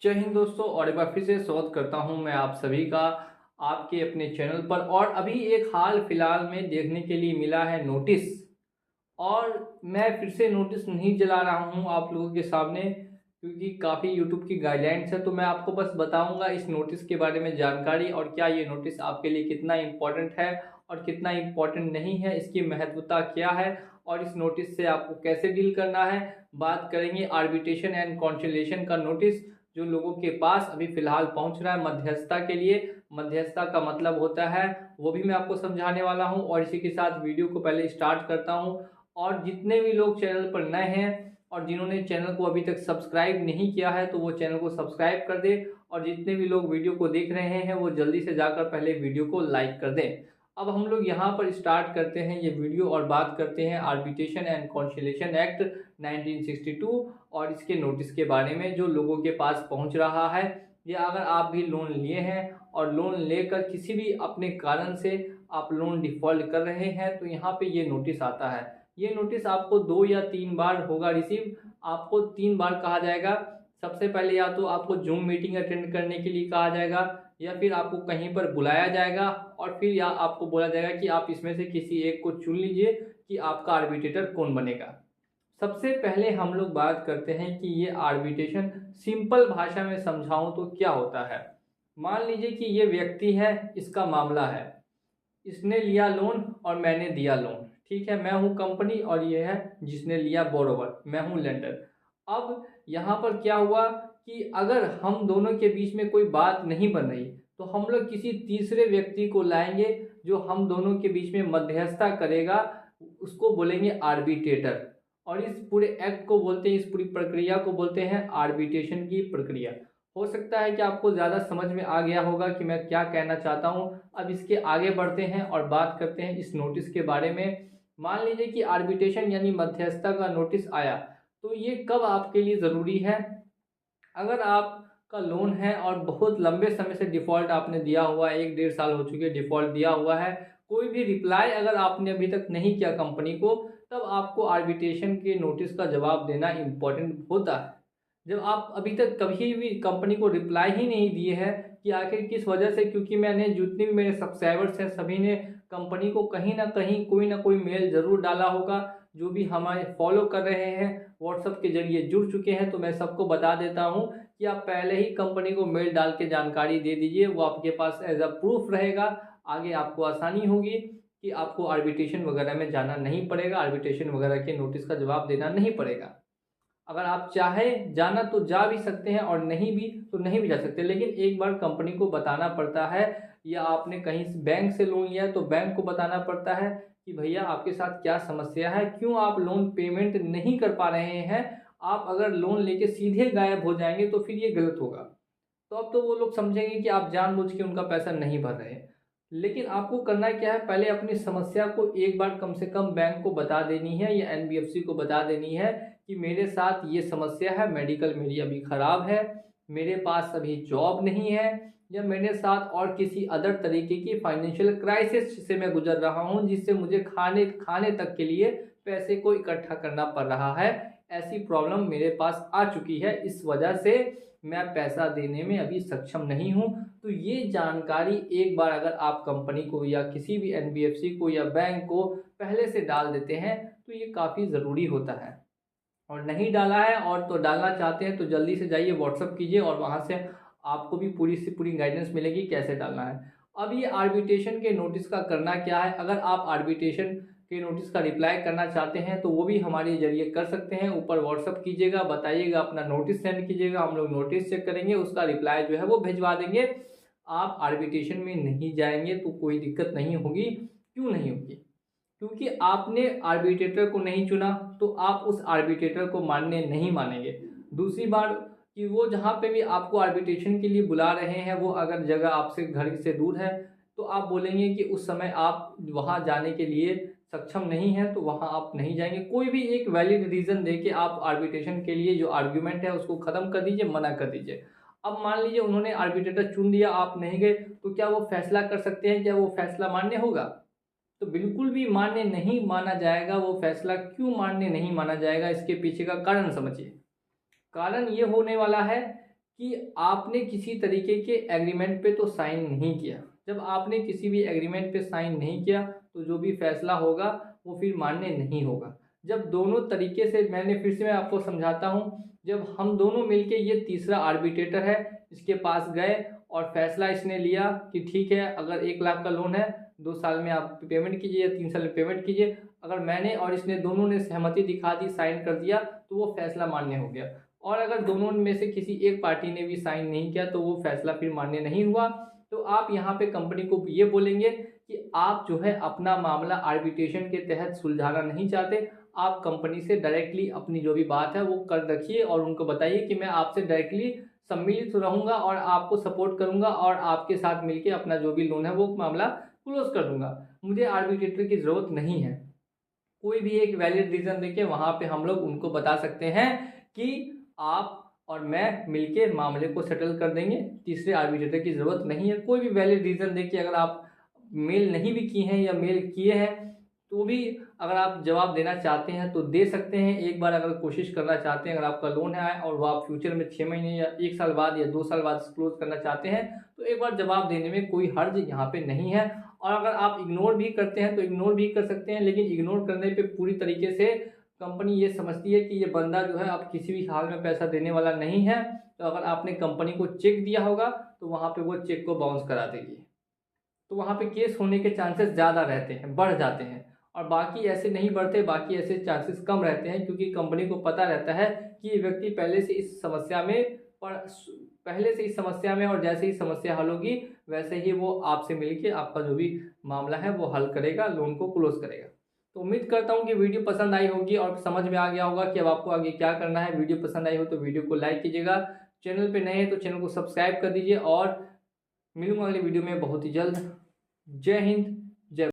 जय हिंद दोस्तों, और एक बार फिर से स्वागत करता हूं मैं आप सभी का आपके अपने चैनल पर। और अभी एक हाल फिलहाल में देखने के लिए मिला है नोटिस, और मैं फिर से नोटिस नहीं जला रहा हूं आप लोगों के सामने क्योंकि काफ़ी यूट्यूब की गाइडलाइंस है। तो मैं आपको बस बताऊंगा इस नोटिस के बारे में जानकारी, और क्या ये नोटिस आपके लिए कितना इम्पोर्टेंट है और कितना इम्पोर्टेंट नहीं है, इसकी महत्वता क्या है और इस नोटिस से आपको कैसे डील करना है। बात करेंगे आर्बिट्रेशन एंड कॉन्सिलिएशन का नोटिस जो लोगों के पास अभी फिलहाल पहुंच रहा है मध्यस्थता के लिए। मध्यस्थता का मतलब होता है वो भी मैं आपको समझाने वाला हूं, और इसी के साथ वीडियो को पहले स्टार्ट करता हूं। और जितने भी लोग चैनल पर नए हैं और जिन्होंने चैनल को अभी तक सब्सक्राइब नहीं किया है तो वो चैनल को सब्सक्राइब कर दे, और जितने भी लोग वीडियो को देख रहे हैं वो जल्दी से जाकर पहले वीडियो को लाइक कर दें। अब हम लोग यहाँ पर स्टार्ट करते हैं ये वीडियो और बात करते हैं आर्बिट्रेशन एंड कॉन्सिलिएशन एक्ट 1962 और इसके नोटिस के बारे में जो लोगों के पास पहुंच रहा है। या अगर आप भी लोन लिए हैं और लोन लेकर किसी भी अपने कारण से आप लोन डिफॉल्ट कर रहे हैं तो यहाँ पे ये नोटिस आता है। ये नोटिस आपको 2 या 3 बार होगा रिसीव। आपको 3 बार कहा जाएगा। सबसे पहले या तो आपको जूम मीटिंग अटेंड करने के लिए कहा जाएगा, या फिर आपको कहीं पर बुलाया जाएगा, और फिर या आपको बोला जाएगा कि आप इसमें से किसी एक को चुन लीजिए कि आपका आर्बिट्रेटर कौन बनेगा। सबसे पहले हम लोग बात करते हैं कि ये आर्बिट्रेशन सिंपल भाषा में समझाऊं तो क्या होता है। मान लीजिए कि ये व्यक्ति है, इसका मामला है, इसने लिया लोन और मैंने दिया लोन, ठीक है। मैं हूँ कंपनी और ये है जिसने लिया बोरोवर, मैं हूँ लेंडर। अब यहाँ पर क्या हुआ कि अगर हम दोनों के बीच में कोई बात नहीं बन रही तो हम लोग किसी तीसरे व्यक्ति को लाएंगे जो हम दोनों के बीच में मध्यस्थता करेगा, उसको बोलेंगे आर्बिट्रेटर। और इस पूरे एक्ट को बोलते हैं, इस पूरी प्रक्रिया को बोलते हैं आर्बिट्रेशन की प्रक्रिया। हो सकता है कि आपको ज़्यादा समझ में आ गया होगा कि मैं क्या कहना चाहता हूँ। अब इसके आगे बढ़ते हैं और बात करते हैं इस नोटिस के बारे में। मान लीजिए कि आर्बिट्रेशन यानी मध्यस्थता का नोटिस आया, तो ये कब आपके लिए ज़रूरी है। अगर आपका लोन है और बहुत लंबे समय से डिफ़ॉल्ट आपने दिया हुआ है, 1 डेढ़ साल हो चुके डिफ़ॉल्ट दिया हुआ है, कोई भी रिप्लाई अगर आपने अभी तक नहीं किया कंपनी को, तब आपको आर्बिट्रेशन के नोटिस का जवाब देना इम्पोर्टेंट होता है। जब आप अभी तक कभी भी कंपनी को रिप्लाई ही नहीं दिए हैं कि आखिर किस वजह से, क्योंकि मैंने जितने भी मेरे सब्सक्राइबर्स हैं सभी ने कंपनी को कहीं ना कोई मेल ज़रूर डाला होगा। जो भी हमारे फॉलो कर रहे हैं व्हाट्सएप के जरिए जुड़ चुके हैं, तो मैं सबको बता देता हूं कि आप पहले ही कंपनी को मेल डाल के जानकारी दे दीजिए, वो आपके पास एज अ प्रूफ रहेगा। आगे आपको आसानी होगी कि आपको आर्बिट्रेशन वगैरह में जाना नहीं पड़ेगा, आर्बिट्रेशन वगैरह के नोटिस का जवाब देना नहीं पड़ेगा। अगर आप चाहें जाना तो जा भी सकते हैं और नहीं भी तो नहीं भी जा सकते, लेकिन एक बार कंपनी को बताना पड़ता है। या आपने कहीं से बैंक से लोन लिया है तो बैंक को बताना पड़ता है कि भैया आपके साथ क्या समस्या है, क्यों आप लोन पेमेंट नहीं कर पा रहे हैं। आप अगर लोन लेके सीधे गायब हो जाएंगे तो फिर ये गलत होगा। तो अब तो वो लोग समझेंगे कि आप जानबूझ के उनका पैसा नहीं भर रहे हैं। लेकिन आपको करना क्या है, पहले अपनी समस्या को एक बार कम से कम बैंक को बता देनी है या एनबीएफसी को बता देनी है कि मेरे साथ ये समस्या है, मेडिकल मेरी अभी ख़राब है, मेरे पास अभी जॉब नहीं है, या मेरे साथ और किसी अदर तरीके की फाइनेंशियल क्राइसिस से मैं गुजर रहा हूँ जिससे मुझे खाने खाने तक के लिए पैसे को इकट्ठा करना पड़ रहा है। ऐसी प्रॉब्लम मेरे पास आ चुकी है, इस वजह से मैं पैसा देने में अभी सक्षम नहीं हूँ। तो ये जानकारी एक बार अगर आप कंपनी को या किसी भी एनबीएफसी को या बैंक को पहले से डाल देते हैं तो ये काफ़ी ज़रूरी होता है। और नहीं डाला है और तो डालना चाहते हैं तो जल्दी से जाइए व्हाट्सअप कीजिए, और वहाँ से आपको भी पूरी से पूरी गाइडेंस मिलेगी कैसे डालना है। अब ये आर्बिट्रेशन के नोटिस का करना क्या है, अगर आप आर्बिट्रेशन के नोटिस का रिप्लाई करना चाहते हैं तो वो भी हमारे जरिए कर सकते हैं। ऊपर व्हाट्सअप कीजिएगा, बताइएगा, अपना नोटिस सेंड कीजिएगा, हम लोग नोटिस चेक करेंगे, उसका रिप्लाई जो है वो भिजवा देंगे। आप आर्बिट्रेशन में नहीं जाएंगे तो कोई दिक्कत नहीं होगी। क्यों नहीं होगी? क्योंकि आपने आर्बिट्रेटर को नहीं चुना तो आप उस आर्बिट्रेटर को मानने नहीं मानेंगे। दूसरी बात कि वो जहाँ पे भी आपको आर्बिट्रेशन के लिए बुला रहे हैं वो अगर जगह आपसे घर से दूर है तो आप बोलेंगे कि उस समय आप वहाँ जाने के लिए सक्षम नहीं हैं, तो वहाँ आप नहीं जाएंगे। कोई भी एक वैलिड रीज़न दे के आप आर्बिट्रेशन के लिए जो आर्ग्यूमेंट है उसको ख़त्म कर दीजिए, मना कर दीजिए। अब मान लीजिए उन्होंने आर्बिट्रेटर चुन दिया, आप नहीं गए, तो क्या वो फैसला कर सकते हैं? क्या वो फैसला मान्य होगा? तो बिल्कुल भी मान्य नहीं माना जाएगा वो फैसला। क्यों मान्य नहीं माना जाएगा, इसके पीछे का कारण समझिए। कारण ये होने वाला है कि आपने किसी तरीके के एग्रीमेंट पे तो साइन नहीं किया। जब आपने किसी भी एग्रीमेंट पे साइन नहीं किया तो जो भी फैसला होगा वो फिर मान्य नहीं होगा। जब दोनों तरीके से, फिर से मैं आपको समझाता हूँ, जब हम दोनों मिलके, ये तीसरा आर्बिट्रेटर है, इसके पास गए और फैसला इसने लिया कि ठीक है, अगर 1 लाख का लोन है 2 साल में आप पेमेंट कीजिए या 3 साल में पेमेंट कीजिए, अगर मैंने और इसने दोनों ने सहमति दिखा दी, साइन कर दिया, तो वो फैसला मान्य हो गया। और अगर दोनों में से किसी एक पार्टी ने भी साइन नहीं किया तो वो फैसला फिर मान्य नहीं हुआ। तो आप यहाँ पे कंपनी को ये बोलेंगे कि आप जो है अपना मामला आर्बिट्रेशन के तहत सुलझाना नहीं चाहते, आप कंपनी से डायरेक्टली अपनी जो भी बात है वो कर रखिए और उनको बताइए कि मैं आपसे डायरेक्टली सम्मिलित रहूंगा और आपको सपोर्ट करूंगा और आपके साथ मिलके अपना जो भी लोन है वो मामला क्लोज कर दूंगा। मुझे आर्बिट्रेटर की ज़रूरत नहीं है। कोई भी एक वैलिड रीज़न देके वहाँ पे हम लोग उनको बता सकते हैं कि आप और मैं मिलके मामले को सेटल कर देंगे, तीसरे आर्बिट्रेटर की ज़रूरत नहीं है। कोई भी वैलिड रीज़न देके अगर आप मेल नहीं भी किए हैं या मेल किए हैं तो भी अगर आप जवाब देना चाहते हैं तो दे सकते हैं। एक बार अगर कोशिश करना चाहते हैं, अगर आपका लोन है और वो आप फ्यूचर में 6 महीने या 1 साल बाद या 2 साल बाद क्लोज करना चाहते हैं तो एक बार जवाब देने में कोई हर्ज यहाँ पे नहीं है। और अगर आप इग्नोर भी करते हैं तो इग्नोर भी कर सकते हैं, लेकिन इग्नोर करने पे पूरी तरीके से कंपनी ये समझती है कि ये बंदा जो है अब किसी भी हाल में पैसा देने वाला नहीं है। तो अगर आपने कंपनी को चेक दिया होगा तो वहाँ पे वो चेक को बाउंस करा देगी, तो वहाँ पे केस होने के चांसेस ज़्यादा रहते हैं, बढ़ जाते हैं। और बाकी ऐसे नहीं बढ़ते, बाकी ऐसे चांसेस कम रहते हैं, क्योंकि कंपनी को पता रहता है कि ये व्यक्ति पहले से इस समस्या में और जैसे ही समस्या हल होगी वैसे ही वो आपसे मिलके आपका जो भी मामला है वो हल करेगा, लोन को क्लोज करेगा। तो उम्मीद करता हूँ कि वीडियो पसंद आई होगी और समझ में आ गया होगा कि अब आपको आगे क्या करना है। वीडियो पसंद आई हो तो वीडियो को लाइक कीजिएगा, चैनल पे नए हैं तो चैनल को सब्सक्राइब कर दीजिए और मिलूंगा अगले वीडियो में बहुत ही जल्द। जय हिंद,